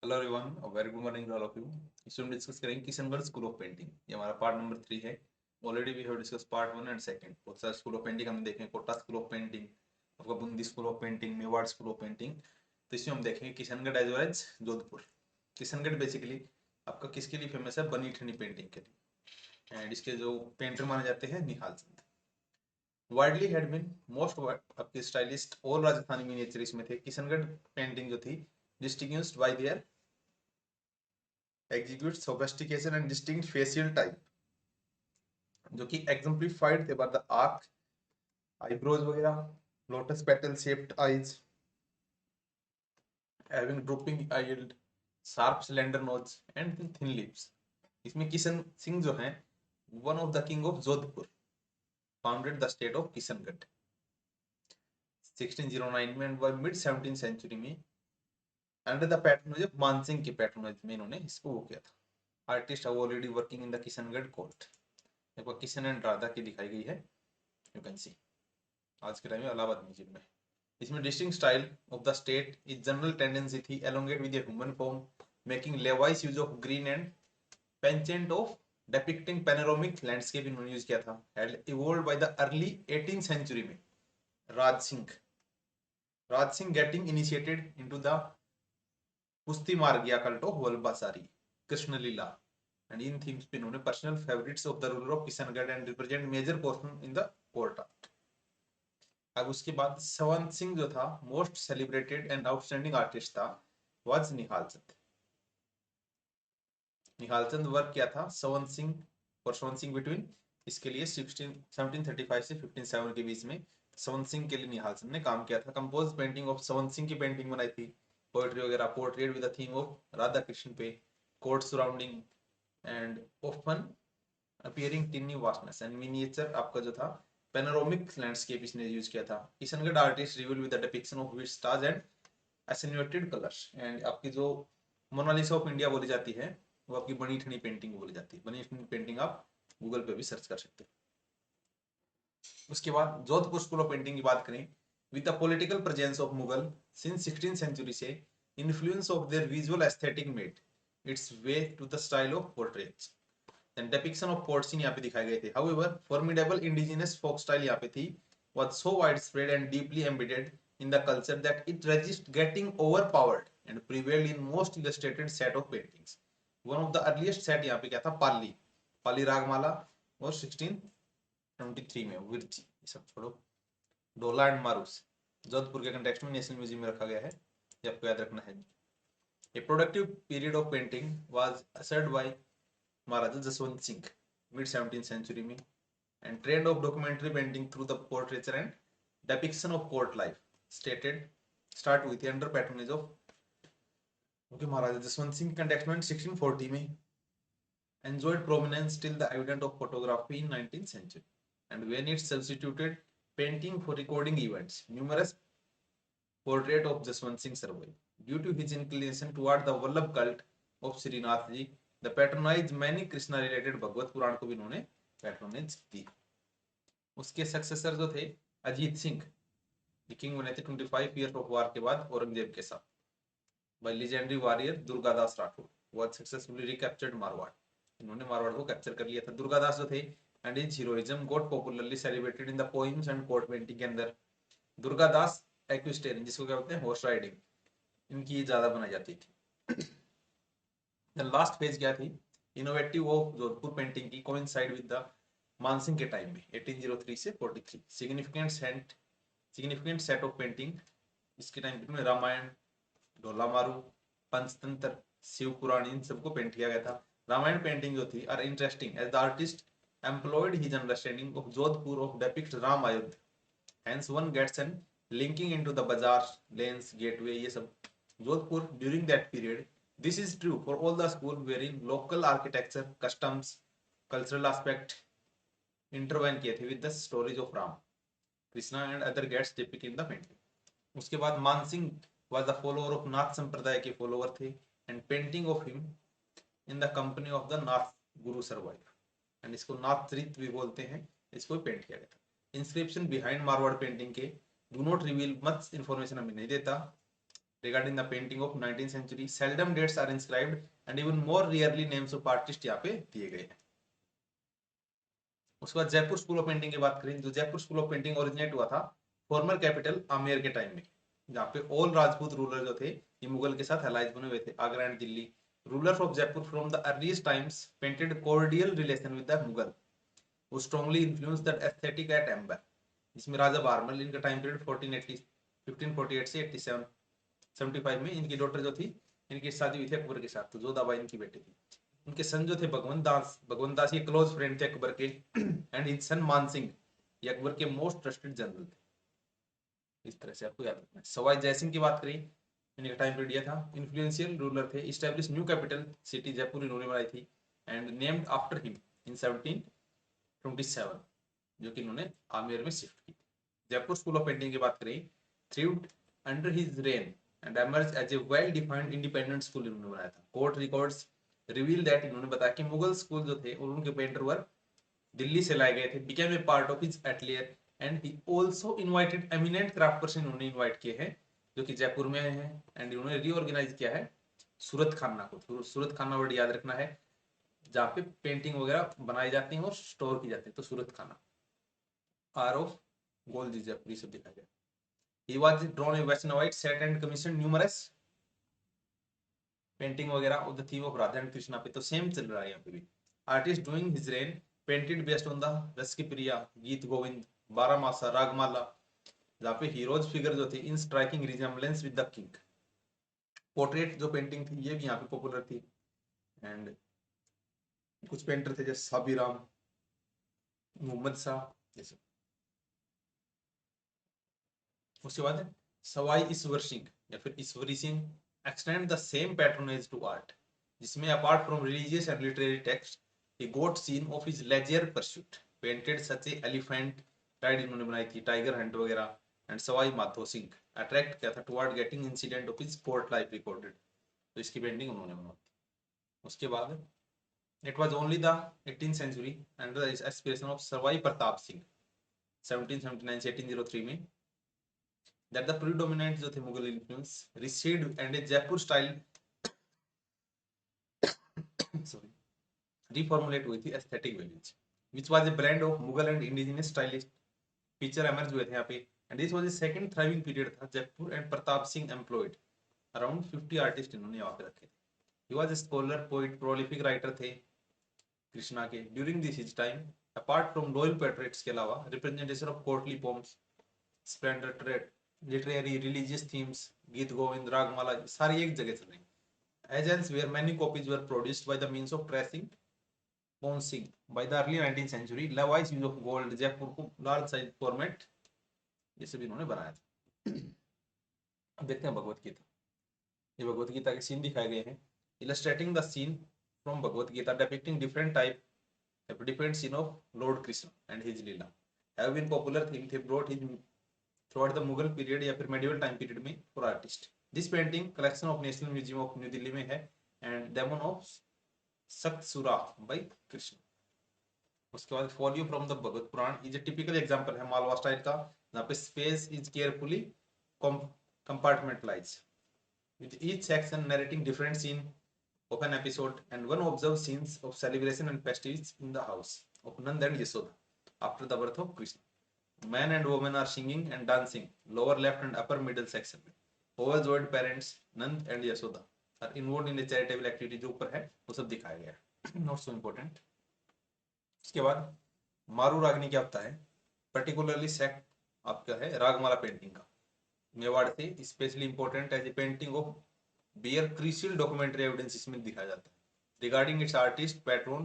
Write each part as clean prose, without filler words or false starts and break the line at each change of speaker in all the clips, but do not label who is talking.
Hello everyone, very good morning all of you. इस हम discuss करेंगे किशनगढ़ स्कूल ऑफ पेंटिंग। ये हमारा पार्ट नंबर 3 है। Already we have discuss part 1 and second. बहुत सारे स्कूल ऑफ पेंटिंग हमने देखे, कोटा स्कूल ऑफ पेंटिंग, आपका Bundi school of painting, Mewar school of painting. तो इसमें हम देखेंगे Kishangarh as well as Jodhpur. Kishangarh basically आपका किसके लिए फेमस है? बनी ठनी पेंटिंग के लिए। एंड इसके जो पेंटर माने जाते हैं Nihal Chand. Widely had been most आपके स्टाइलिस्ट और राजस्थानी मिनिएचर इसमें थे। किशनगढ़ पेंटिंग जो थी distinguished by their execute sophistication and distinct facial type, जो कि एग्जाम्प्लीफाइड थे बाय द आर्क आईब्रोज वगैरह, lotus petal shaped eyes, having drooping eyelid, sharp slender nose and thin lips. इसमें किशन सिंह जो हैं one of the king of Jodhpur founded the state of Kishangarh 1609 में and by mid 17th century में under the patronage of Mansingh के patronage में इन्होंने इसको वो किया था। Artist are already working in the Kishangarh court. देखो किशन एंड राधा की दिखाई गई है, यू कैन सी आज के टाइम में इलाहाबाद म्यूजियम में। इसमें distinct style of the state is general tendency थी elongate with a human form making lavish use of green and penchant of depicting panoramic landscape इन्होंने यूज किया था। Had evolved by the early 18th century में Raj Singh getting initiated into the Pushti Margiya cult of Vallabhachari Krishna Leela and in themes पे इन्होंने personal favourites of the ruler of Kishangarh and represent major portion in the court art. अब उसके बाद सवंत सिंह जो था most celebrated and outstanding artist था was Nihal Chand. Nihal Chand work किया था सवंत सिंह और सवंत सिंह बिटवीन इसके लिए 1735 से 1507 के बीच में सवंत सिंह के लिए निहाल चंद ने काम किया था। Compose painting of Sawant Singh की पेंटिंग बनाई थी, पोएट्री वगैरह, portrait with the theme of Radha Krishna पे, court surrounding and often appearing tiny vastness and miniature आपका जो था पैनोरामिक लैंडस्केप इसने यूज किया था। Kishangarh artist reveal with the depiction of which stars and attenuated colours. And आपकी जो मोनालिसा ऑफ इंडिया बोली जाती है वो आपकी बनी ठनी पेंटिंग बोली जाती है। बनी ठनी पेंटिंग आप गूगल पे भी सर्च कर सकते हो। उसके बाद जोधपुर स्कूल ऑफ पेंटिंग की बात करें, with the political presence of Mughal since 16th century से influence of their visual aesthetic made its way to the style of portraits and depiction of port scene यहाँ पे दिखाए गए थे। However formidable indigenous folk style यहाँ पे थी was so widespread and deeply embedded in the culture that it resisted getting overpowered and prevailed in most illustrated set of paintings. One of the earliest set यहाँ पे क्या था? पाली, पाली रागमाला और 1623 में विरची। ये सब छोड़ो, डोला एंड मारूस जोधपुर के कंटेक्स्ट में नेशनल म्यूजियम में रखा गया है, ये आपको याद रखना है। A productive period of painting was ushered by Maharaja Jaswant Singh mid 17th century में and trend of documentary painting through the portraiture and depiction of court life start with the under patronage of Maharaja Jaswant Singh context में 1640 में enjoyed prominence till the advent of photography in 19th century and when it substituted painting for recording events. Numerous portrait of Jaswant Singh survive due to his inclination toward the Vallabh cult of Srinath ji. The patronized many Krishna related भगवत पुराण को भी इन्होंने patronage दी। उसके successor जो थे Ajit Singh, king बने थे 25 year of war के बाद औरंगजेब के साथ, by legendary warrior Durgadas Rathore वो सक्सेसफुली रिकैप्चर्ड मारवाड़। इन्होंने मारवाड़ को कैप्चर कर लिया था। दुर्गादास जो थे and is heroism got popularly celebrated in the poems and court painting के अंदर दुर्गादास एक्विस्टेरियन, जिसको क्या बोलते हैं हॉर्स राइडिंग, इनकी ज्यादा बनाई जाती थी। द लास्ट फेज क्या थी? इनोवेटिव ऑफ जोधपुर पेंटिंग की कोइंसाइड विद द मानसिंह के टाइम में 1803 से 43 सिग्निफिकेंट सेट ऑफ पेंटिंग इसके टाइम में रामायण, ढोला मारू, पंचतंत्र, शिव पुराण, इन सबको पेंट किया गया था। रामायण पेंटिंग जो थी are interesting as the artist employed his understanding of Jodhpur of depict Ram Ayodhya, hence one gets an linking into the bazaar lens gateway, ये सब Jodhpur during that period. This is true for all the school wearing local architecture customs cultural aspect intervene किए थे with the stories of Ram Krishna and other gates depict in the painting. उसके बाद Mansingh was the follower of नाथ संप्रदाय के follower थे and painting of him in the company of the Nath guru survive and इसको नाथ चरित भी बोलते हैं, इसको पेंट किया गया था। इंस्क्रिप्शन बिहाइंड मारवाड़ पेंटिंग के do not reveal much information हमें नहीं देता regarding the painting of 19th century. Seldom dates are inscribed and even more rarely names of artists यहाँ पे दिए गए हैं। उसके बाद जयपुर स्कूल ऑफ पेंटिंग की बात करें, जो Jaipur school of painting originate हुआ था फॉर्मर कैपिटल आमेर के टाइम में, जहाँ पे ऑल राजपूत रूलर जो थे ये मुगल के साथ अलाइज बने हुए थे, Agra and Delhi. Rulers of Jaipur from the earliest times painted cordial relation with the Mughal, वो strongly influence the aesthetic at Amber. इसमें राजा बारमल, इनका टाइम पीरियड 1480 1548 से 87 75 में, इनकी डॉटर जो थी, इनकी शादी हुई थी अकबर के साथ, तो जोधाबाई इनकी बेटी थी। उनके सन जो थे भगवंत दास ये क्लोज फ्रेंड थे अकबर के, एंड हिज सन मान सिंह ये अकबर के मोस्ट ट्रस्टेड जनरल थे। इस तरह से आपको याद रखना है। सवाई जयसिंह की बात करें, इनका टाइम पीरियड दिया था, इन्फ्लुएंशियल रूलर थे, establish new capital city Jaipur इन्होंने बनाई थी and named after him in 1727, जो कि इन्होंने आमेर में शिफ्ट की। जयपुर स्कूल ऑफ पेंटिंग की बात करें, thrived under his reign and emerge as a well defined independent school इन्होंने बनाया था। कोर्ट रिकॉर्ड्स रिवील दैट, इन्होंने बताया कि मुगल स्कूल जो थे और उनके पेंटर वर्क दिल्ली से लाए गए थे, became a part of his atelier and he also invited eminent craft person, इन्होंने इनवाइट किए हैं जो कि जयपुर में हैं, एंड इन्होंने रीऑर्गेनाइज किया है सूरत खाना को। सूरत खाना वर्ड याद रखना है, जहाँ पे पेंटिंग वगैरह बनाई जाती है और स्टोर की जाती है, तो सूरत खाना। आर ऑफ गोल्ड जयपुरी सब दिखाया गया। He was drawn a Vaishnavite set and commissioned numerous painting वगैरह of the theme of Radha and Krishna पे, तो सेम चल रहा है यहाँ पे भी। Artist doing his reign painted based on the रस की प्रिया, गीत गोविंद, बारामासा, रागमाला, जहाँ पे हीरोज फिगर जो थे in striking resemblance with the king. Portrait जो पेंटिंग थी ये भी यहाँ पे पॉपुलर थी, एंड कुछ पेंटर थे जैसे साबीराम, मोहम्मद शाह, ये सब। उसके बाद सवाई ईश्वर सिंह या फिर Ishwari Singh extend the same patronage to art, जिसमें apart from religious and literary text he got scene of his leisure pursuit, painted such a elephant ride इन्होंने बनाई थी, टाइगर हंट वगैरह, एंड सवाई माधो सिंह अट्रैक्ट किया था toward getting incident of his court life recorded, तो इसकी painting उन्होंने बनाई थी। उसके बाद it was only the 18th century under the aspiration of Sawai Pratap Singh 1779 से 1803 में that the predominant जो थे Mughal influence received and a Jaipur style sorry reformulate हुई थी aesthetic values which was a blend of Mughal and indigenous stylist feature emerge हुए थे यहाँ पे, and this was the second thriving period था Jaipur, and Pratap Singh employed around 50 artist इन्होंने यहाँ पे रखे थे। He was a scholar, poet, prolific writer थे कृष्णा के। During this his time apart from royal portraits के अलावा representation of courtly poems, splendour trade, literary religious themes, Gita Govinda, Ragamala, सारी एक जगह चल रही। As elsewhere, many copies were produced by the means of tracing ponsing. By the early 19th century, Levi's use of gold, Jaipur को large size format ये सब इन्होंने बनाया था। अब देखते हैं भगवत गीता। ये भगवत गीता के सीन दिखाए गए हैं, illustrating the scene from Bhagavad Gita depicting different scene of Lord Krishna and his Leela have been popular theme they brought his throughout the Mughal period या फिर medieval time period में for artist. This painting collection of National Museum of New Delhi में है, and Demon of Saksura by Krishna. उसके बाद folio from the Bhagavad Puran is a typical example है Malwa style का, जहाँ पे space is carefully compartmentalized with each section narrating different scene of an episode, and one observes scenes of celebration and festivities in the house of Nand and Yashoda after the birth of Krishna. Men and women are singing and dancing, lower left and upper middle section में। Overjoyed parents Nand and Yashoda are involved in a charitable activity, जो ऊपर है वो सब दिखाया गया है। Not so important. उसके बाद मारू रागनी क्या होता है, पर्टिकुलरली सेक्ट आपका है रागमाला पेंटिंग का, मेवाड़ से specially important as a painting of bear crucial documentary evidence इसमें दिखाया जाता है regarding its artist, patron,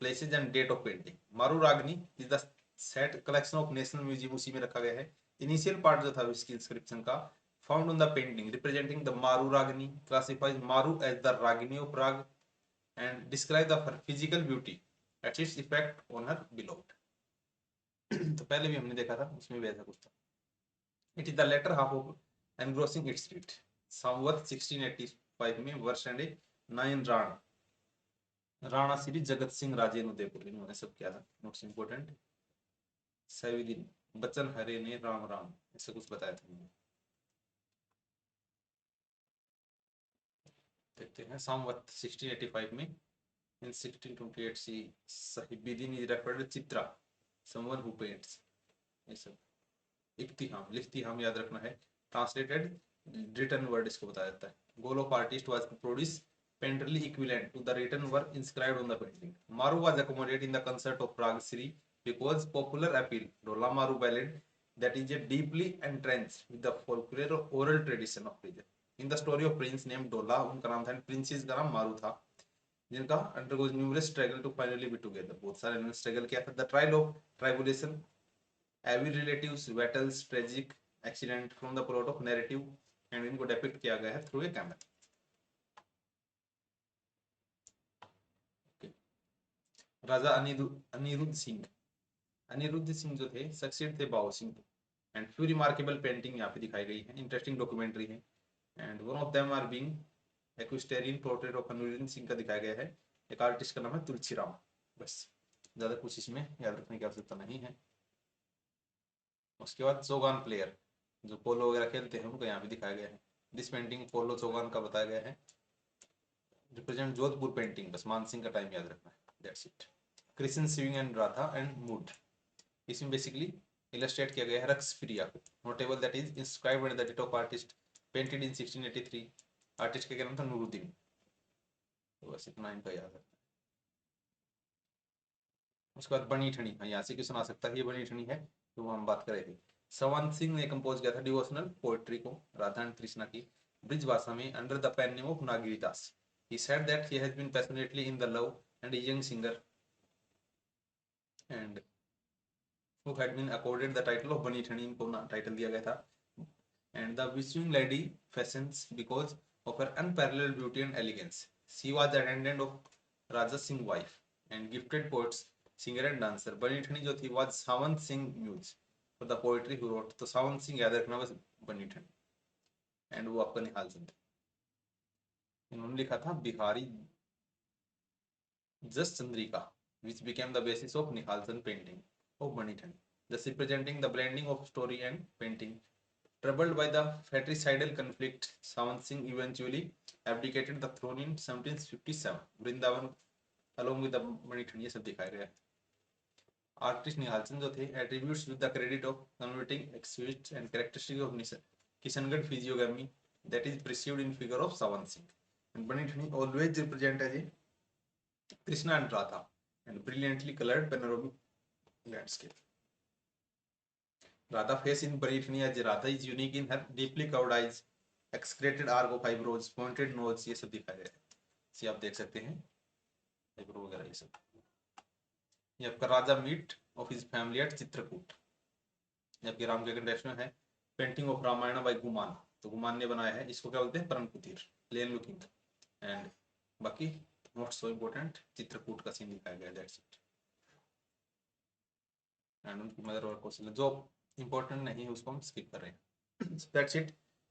places and date of painting. Maru Ragini is the set collection of national museum, उसी में रखा गया है। इनिशियल पार्ट जो था इसकी इंस्क्रिप्शन का, found on the painting representing the Maru Ragini, classifies Maru as the ragini of raga and describe the physical beauty at its effect on her beloved. तो पहले भी हमने देखा था, उसमें भी ऐसा कुछ था। It is the later half of engrossing its street Samvat 1685 में वर्ष एंड 9 राणा श्री जगत सिंह राजेन उदयपुर इन्होंने सब किया था। Notes important. सैविदिन बचन हरे ने राम राम ऐसा कुछ बताया था। देखते हैं संवत 1685 में in 1628 she Sahibidin is referred to Chitra someone who paints ये सब इख्तिहाम लिख्तिहाम याद रखना है ट्रांसलेटेड रिटन वर्ड इसको बताया जाता है goal of artist was to produce painterly equivalent to the written work inscribed on the painting. Maru was accommodated in the concert of Prague Sri because popular appeal Dola Maru ballad that is a deeply entrenched with the folklore of oral tradition of region. In the story of prince named Dola, उनका नाम था princess का नाम मारू था जिनका undergoes numerous struggle to finally be together. बहुत सारे इन्होंने स्ट्रगल किया था. The trial of tribulation, heavy relatives, battles, tragic accident from the plot of narrative and इनको depict किया गया है through a camera. राजा अनिरुद्ध सिंह जो थे सक्सेड थे Bhao Singh and few remarkable painting यहाँ पे दिखाई गई है इंटरेस्टिंग डॉक्यूमेंट्री है and one of them are being equestrian portrait of Anirudh Singh का दिखाया गया है एक आर्टिस्ट का नाम है तुलसीराम बस ज्यादा कुछ इसमें याद रखने की आवश्यकता नहीं है उसके बाद चौगान प्लेयर जो पोलो वगैरह खेलते हैं उनको यहाँ पे दिखाया गया है दिस पेंटिंग पोलो चौगान का बताया गया है रिप्रेजेंट जोधपुर पेंटिंग बस मानसिंह का टाइम याद रखना है that's it Christian swing and Radha and mood इसमें बेसिकली इलस्ट्रेट किया गया है रक्स प्रिया को notable that is inscribed at the date of artist painted in 1683 artist का नाम था नूरुद्दीन तो बस इतना इनका याद है उसके बाद बनी ठनी यहाँ से क्वेश्चन आ सकता है ये बनी ठनी है तो वो हम बात कर रहे थे सवंत सिंह ने कंपोज किया था डिवोशनल पोएट्री को राधा एंड कृष्णा की ब्रिज भाषा में under the pen name of Nagari Das he said that he has been passionately in the love and a young singer and who had been accorded the title of Bani Thani इनको title दिया गया था and the wishing lady fashions because of her unparalleled beauty and elegance she was the attendant of Raja Singh wife and gifted poets singer and dancer Bani Thani जो थी was Sawant Singh muse for the poetry who wrote तो सावंत सिंह याद रखना बस बनी ठनी and वो आपका निहाल चंद इन्होंने लिखा था बिहारी जस Chandrika which became the basis of Nihal Chand painting of Bani Thani, thus representing the blending of story and painting. Troubled by the fratricidal conflict, Savant Singh eventually abdicated the throne in 1757. Vrindavan along with the Bani Thani ये सब दिखाया गया है. Artist Nihal Chand जो थे attributes with the credit of converting exquisite and characteristic of Kishangarh physiognomy that is perceived in figure of Savant Singh. And Bani Thani always represent as a Krishna and Radha and brilliantly colored panoramic landscape. Radha face in Bani Thani as Radha is unique in her deeply curved eyes, excreted arc of eyebrows, pointed nose ये सब दिखाया गया है. ये आप देख सकते हैं eyebrow वगैरह ये सब. ये आपका राजा meet of his family at Chitrakoot. ये आपके राम के कंटेक्स्ट में है painting of Ramayana by Guman. तो गुमान ने बनाया है इसको क्या बोलते हैं परम कुटीर प्लेन लुकिंग एंड बाकी नॉट सो इम्पोर्टेंट चित्रकूट का सीन दिखाया गया दैट्स इट एंड उनकी मदर और कौशल जो इम्पोर्टेंट नहीं है उसको हम स्किप कर रहे हैं that's it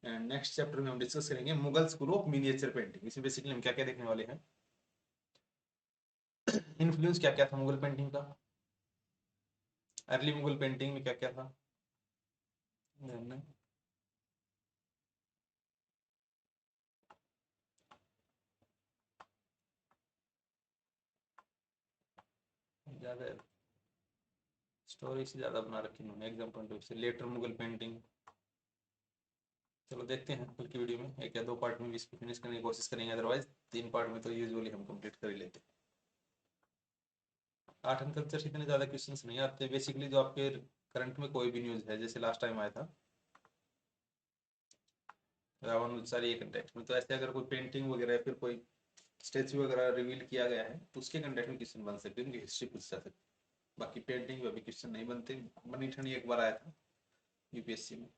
and next chapter में हम डिस्कस करेंगे Mughal school of miniature painting. इसमें बेसिकली हम क्या क्या देखने वाले हैं इन्फ्लुएंस क्या क्या था मुगल पेंटिंग का अर्ली मुगल पेंटिंग में क्या क्या था ज्यादा स्टोरी से ज्यादा बना रखी उन्होंने एग्जाम पॉइंट ऑफ से लेटर मुगल पेंटिंग. चलो देखते हैं कल की वीडियो में एक या दो पार्ट में भी इसको फिनिश करने की कोशिश करेंगे अदरवाइज 3 पार्ट में तो यूजुअली हम कंप्लीट कर ही लेते हैं. आर्ट एंड कल्चर से इतने ज्यादा क्वेश्चंस नहीं आते बेसिकली जो आपके करंट में कोई भी न्यूज है जैसे लास्ट टाइम आया था रावण उत्सारी ये कंटेक्स्ट में तो ऐसे अगर कोई पेंटिंग वगैरह फिर कोई स्टेचू वगैरह रिवील किया गया है तो उसके कंटेक्ट में क्वेश्चन बन सकते हैं उनकी हिस्ट्री पूछ सकते हैं. बाकी पेंटिंग में अभी क्वेश्चन नहीं बनते. बनी ठनी एक बार आया था यूपीएससी में.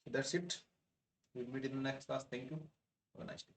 That's it. We'll meet in the next class. Thank you. Have a nice day.